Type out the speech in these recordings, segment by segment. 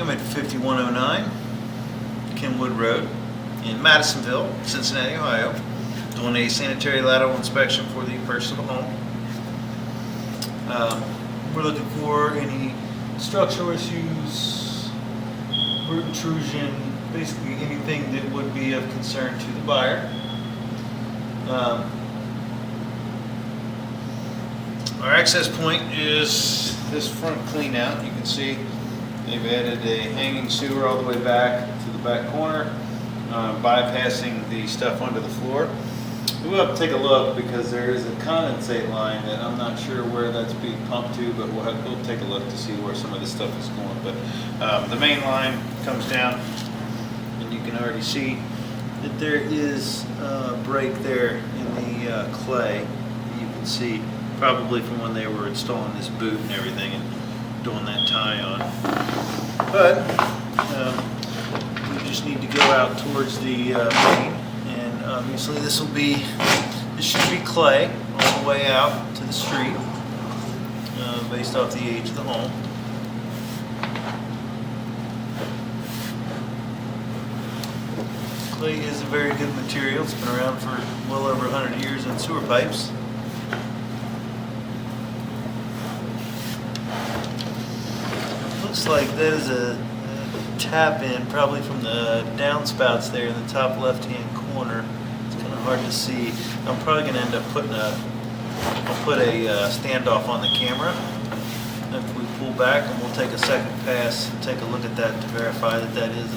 I'm at 5109 Kenwood Road in Madisonville, Cincinnati, Ohio, doing a sanitary lateral inspection for the personal home. We're looking for any structural issues, root intrusion, basically anything that would be of concern to the buyer. Our access point is this front clean out. You can see they've added a hanging sewer all the way back to the back corner, bypassing the stuff under the floor. We'll have to take a look because there is a condensate line that I'm not sure where that's being pumped to, but we'll take a look to see where some of this stuff is going. But the main line comes down, and you can already see that there is a break there in the clay. You can see probably from when they were installing this boot and everything and doing that tie on. But we just need to go out towards the main, and obviously this should be clay all the way out to the street, based off the age of the home. Clay is a very good material. It's been around for well over 100 years in sewer pipes. Looks like that is a tap in, probably from the downspouts there in the top left hand corner. It's kind of hard to see. I'm probably going to end up putting I'll put a standoff on the camera after we pull back, and we'll take a second pass and take a look at that to verify that that is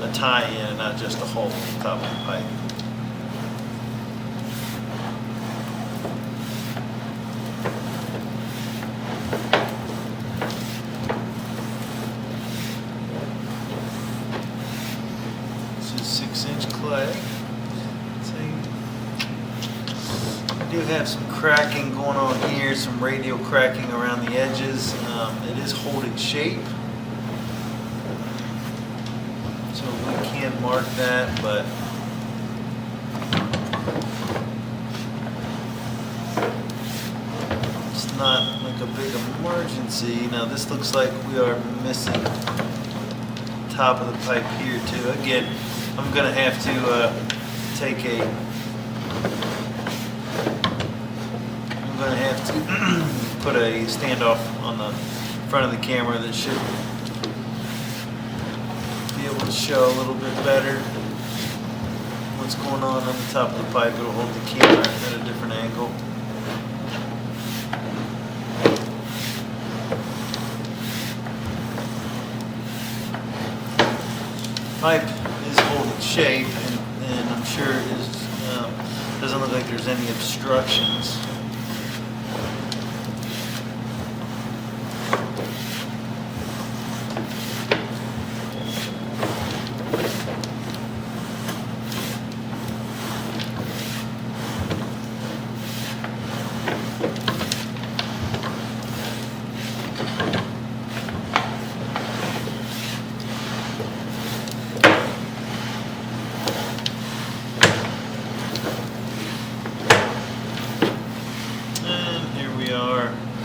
a tie-in and not just a hole in the top of the pipe. This is 6-inch clay. We do have some cracking going on here, some radial cracking around the edges. It is holding shape, so we can mark that, but it's not like a big emergency. Now this looks like we are missing top of the pipe here too. Again, I'm going to have to put a standoff on the front of the camera that should be able to show a little bit better what's going on the top of the pipe. It'll hold the camera at a different angle. Pipe is holding shape, and I'm sure it is, doesn't look like there's any obstructions.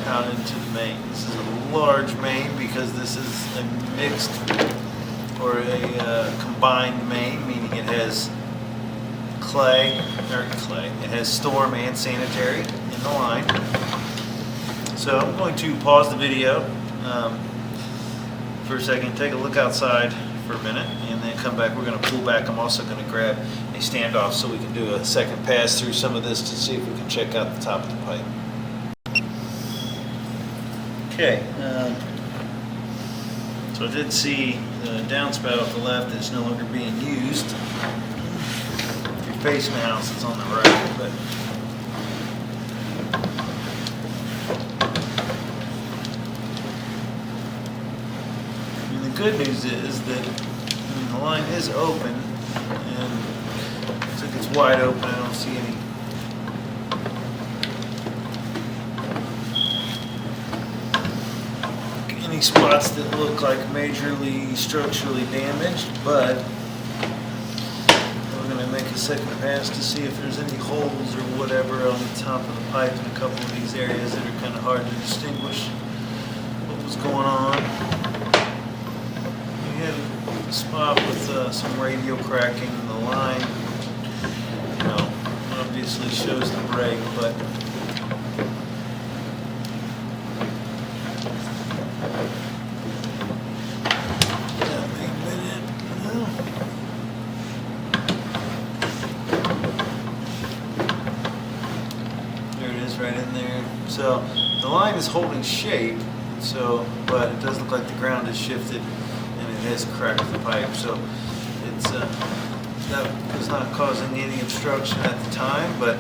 Out into the main. This is a large main because this is a mixed or a combined main, meaning it has it has storm and sanitary in the line. So I'm going to pause the video for a second, take a look outside for a minute, and then come back. We're going to pull back. I'm also going to grab a standoff so we can do a second pass through some of this to see if we can check out the top of the pipe. Okay, so I did see the downspout off the left is no longer being used. If you're facing the house, it's on the right, but and the good news is that the line is open, and looks like it's wide open. I don't see any spots that look like majorly structurally damaged, but we're going to make a second pass to see if there's any holes or whatever on the top of the pipe in a couple of these areas that are kind of hard to distinguish what was going on. spot with some radial cracking. The line, you know, obviously shows the break, but that may have been it. No. There it is, right in there. So the line is holding shape. So, but it does look like the ground has shifted and it has cracked the pipe. So it's that was not causing any obstruction at the time, but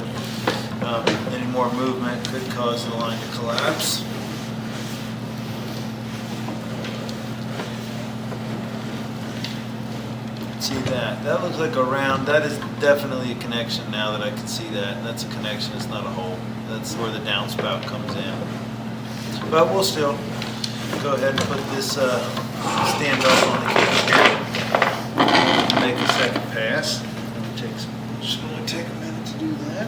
any more movement could cause the line to collapse. See that? That looks like a round. That is definitely a connection now that I can see that. That's a connection, it's not a hole. That's where the downspout comes in. But we'll still go ahead and put this standoff on the camera here. Make a second pass. Should only take a minute to do that.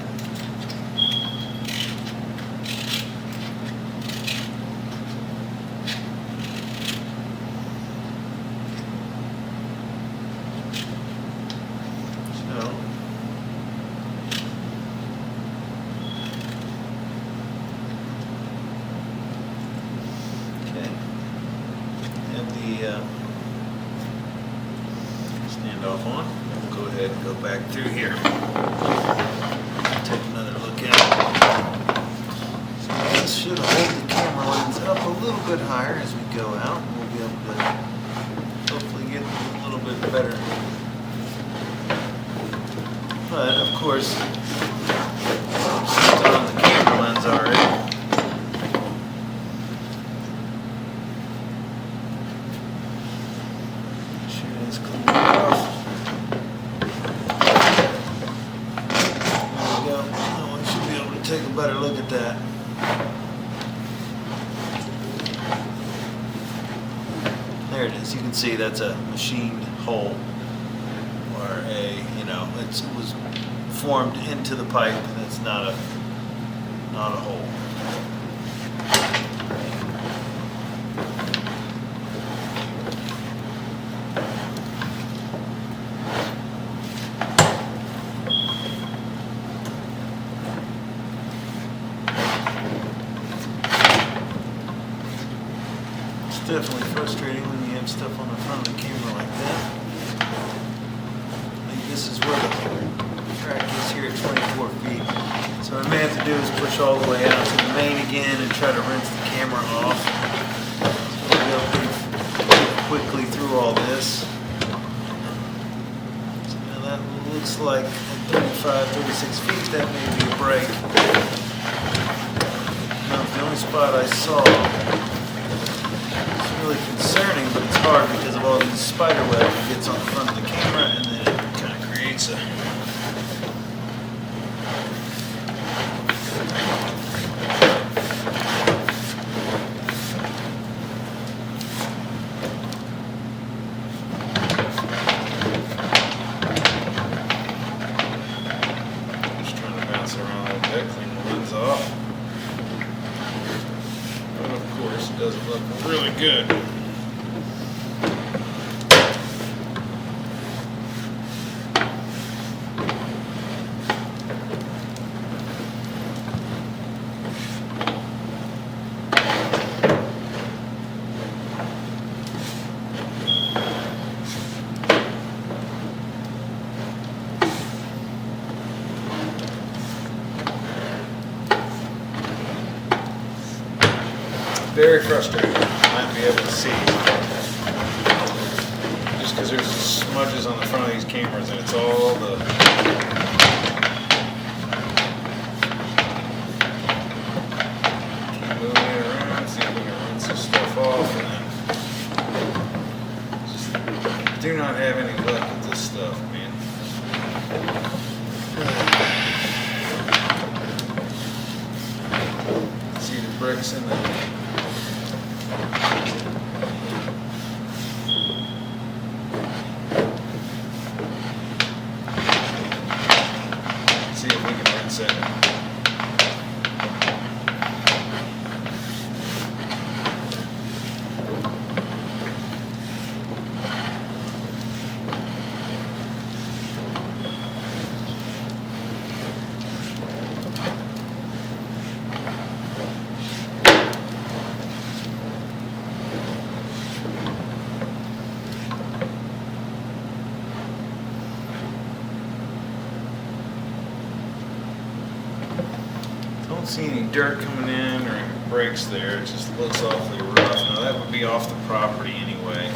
Standoff on. We'll go ahead and go back through here. Take another look at it. So this should hold the camera lens up a little bit higher as we go out. We'll be able to hopefully get a little bit better. But of course, it's on the camera lens already. Take a better look at that. There it is. You can see that's a machined hole, or it was formed into the pipe. That's not a hole. Definitely frustrating when you have stuff on the front of the camera like that. I think this is where the track is here at 24 feet. So what I may have to do is push all the way out to the main again and try to rinse the camera off. So we'll go pretty quickly through all this. So now that looks like at 35, 36 feet, that may be a break. Now the only spot I saw really concerning, but it's hard because of all these spider web that gets on the front of the camera, and then it kind of creates a just trying to bounce around a little bit, clean the lens off. Of course, it doesn't look really good. Very frustrating. You might be able to see. Just because there's smudges on the front of these cameras and it's all the keep moving it around, see if we can rinse this stuff off, and then just do not have any luck with this stuff, man. See the bricks in the see any dirt coming in or any breaks there. It just looks awfully rough. Now that would be off the property anyway.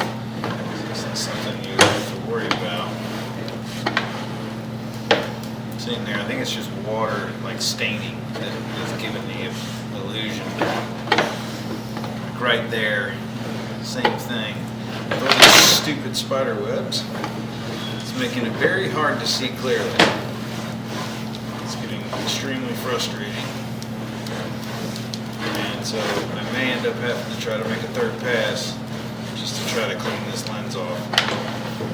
This isn't something you have to worry about. It's in there. I think it's just water, like staining, that is giving the illusion. Right there, same thing. With all these stupid spider webs, it's making it very hard to see clearly. It's getting extremely frustrating. And so I may end up having to try to make a third pass just to try to clean this lens off.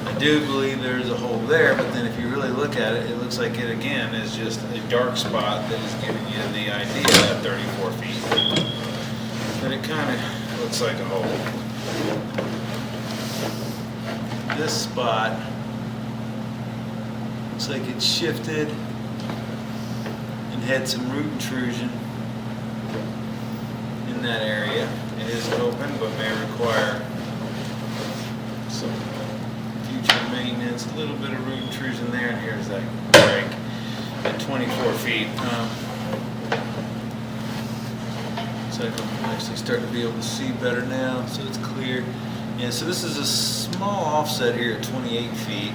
I do believe there's a hole there, but then if you really look at it, it looks like it again is just a dark spot that is giving you the idea at 34 feet. But it kind of looks like a hole. This spot looks like it shifted and had some root intrusion in that area. It is open, but may require some future maintenance. A little bit of root intrusion there, and here's that break at 24 feet. So I'm actually starting to be able to see better now, so it's clear. Yeah, so this is a small offset here at 28 feet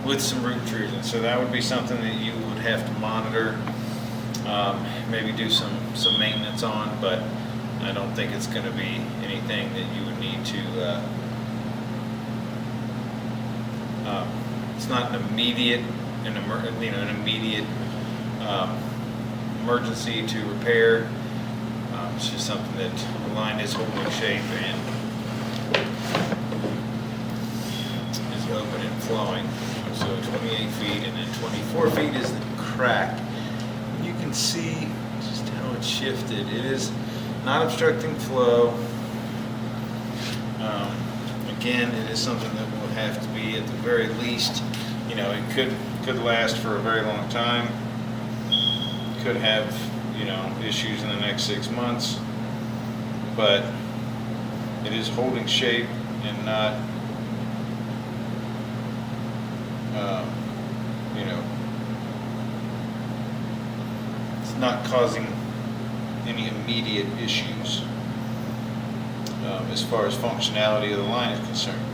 with some root intrusion. So that would be something that you would have to monitor, maybe do some maintenance on, but I don't think it's going to be anything that you would need to. It's not an immediate, emergency to repair. It's just something that the line is holding shape and is open and flowing. So 28 feet, and then 24 feet is the crack. You can see just how it shifted. It is not obstructing flow. Again, it is something that will have to be at the very least, it could last for a very long time. Could have, issues in the next 6 months, but it is holding shape and not, it's not causing any immediate issues as far as functionality of the line is concerned.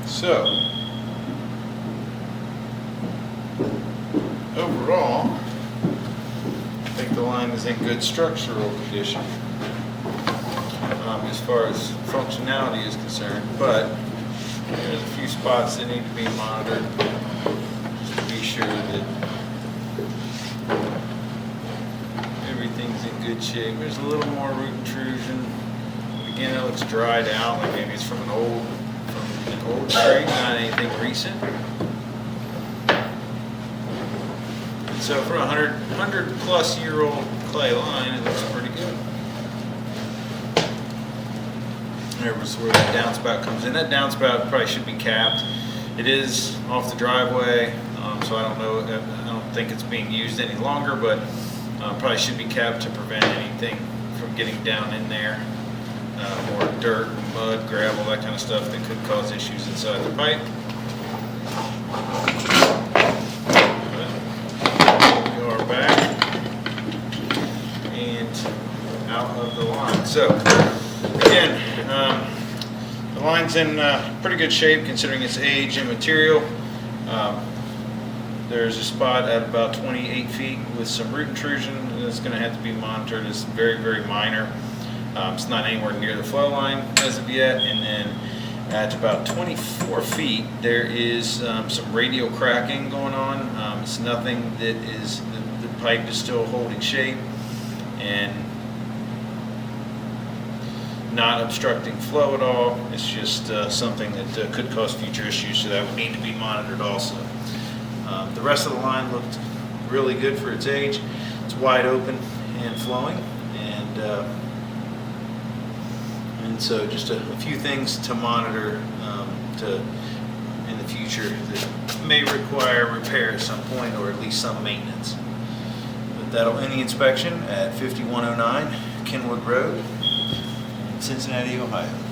So, overall, I think the line is in good structural condition as far as functionality is concerned, but there's a few spots that need to be monitored just to be sure that everything's in good shape. There's a little more root intrusion. Again, it looks dried out, like maybe it's from an old tree, not anything recent. So for a 100 plus year old clay line, it looks pretty good. There's where that downspout comes in. That downspout probably should be capped. It is off the driveway, so I don't think it's being used any longer, but probably should be capped to prevent anything from getting down in there. More dirt, mud, gravel, that kind of stuff that could cause issues inside the pipe. We are back and out of the line. So again, the line's in pretty good shape considering its age and material. There's a spot at about 28 feet with some root intrusion, and it's going to have to be monitored. It's very, very minor. It's not anywhere near the flow line as of yet. And then at about 24 feet, there is some radial cracking going on. It's nothing that is, the pipe is still holding shape and not obstructing flow at all. It's just something that could cause future issues, so that would need to be monitored also. The rest of the line looked really good for its age. It's wide open and flowing, and so just a few things to monitor to in the future that may require repair at some point, or at least some maintenance. But that'll end the inspection at 5109 Kenwood Road in Cincinnati, Ohio.